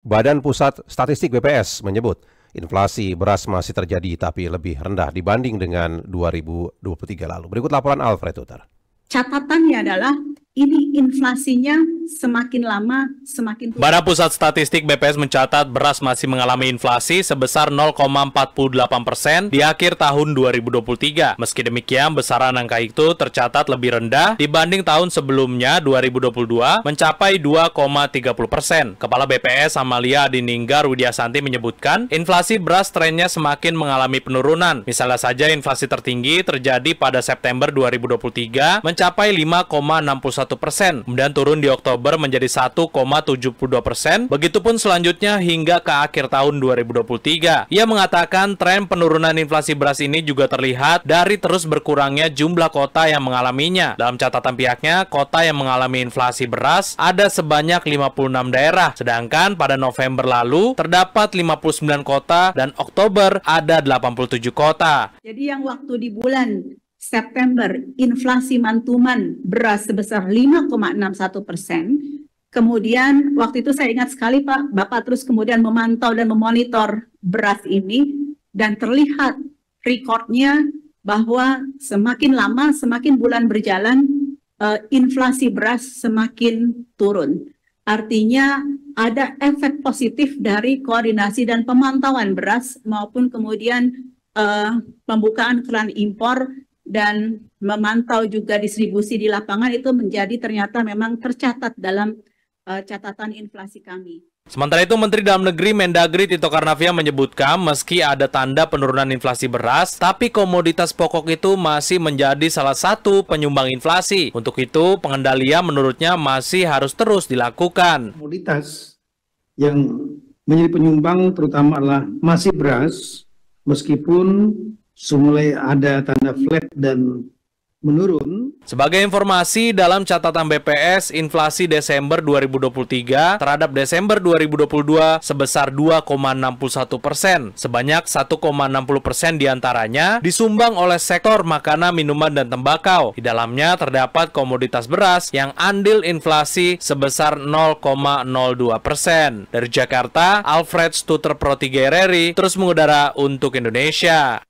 Badan Pusat Statistik BPS menyebut inflasi beras masih terjadi tapi lebih rendah dibanding dengan 2023 lalu. Berikut laporan Alfred Tuter. Catatannya adalah ini inflasinya semakin lama semakin turun. Badan Pusat Statistik BPS mencatat beras masih mengalami inflasi sebesar 0,48% di akhir tahun 2023. Meski demikian, besaran angka itu tercatat lebih rendah dibanding tahun sebelumnya 2022 mencapai 2,30%. Kepala BPS Amalia Adininggar Widyasanti menyebutkan inflasi beras trennya semakin mengalami penurunan. Misalnya saja inflasi tertinggi terjadi pada September 2023 mencapai 5,61%, kemudian turun di Oktober menjadi 1,72%, begitupun selanjutnya hingga ke akhir tahun 2023. Ia mengatakan tren penurunan inflasi beras ini juga terlihat dari terus berkurangnya jumlah kota yang mengalaminya. Dalam catatan pihaknya, kota yang mengalami inflasi beras ada sebanyak 56 daerah, sedangkan pada November lalu terdapat 59 kota dan Oktober ada 87 kota. Jadi yang waktu di bulan September inflasi mantuman beras sebesar 5,61%. Kemudian waktu itu saya ingat sekali Pak, Bapak terus kemudian memantau dan memonitor beras ini dan terlihat rekodnya bahwa semakin lama, semakin bulan berjalan, inflasi beras semakin turun. Artinya ada efek positif dari koordinasi dan pemantauan beras maupun kemudian pembukaan keran impor dan memantau juga distribusi di lapangan itu menjadi ternyata memang tercatat dalam catatan inflasi kami. Sementara itu, Menteri Dalam Negeri Mendagri Tito Karnavian menyebutkan meski ada tanda penurunan inflasi beras, tapi komoditas pokok itu masih menjadi salah satu penyumbang inflasi. Untuk itu, pengendalian menurutnya masih harus terus dilakukan. Komoditas yang menjadi penyumbang terutama adalah masih beras, meskipun mulai ada tanda flat dan menurun. Sebagai informasi, dalam catatan BPS, inflasi Desember 2023 terhadap Desember 2022 sebesar 2,61%. Sebanyak 1,60% diantaranya disumbang oleh sektor makanan, minuman, dan tembakau. Di dalamnya terdapat komoditas beras yang andil inflasi sebesar 0,02%. Dari Jakarta, Alfred Tuter Pro 3 RRI terus mengudara untuk Indonesia.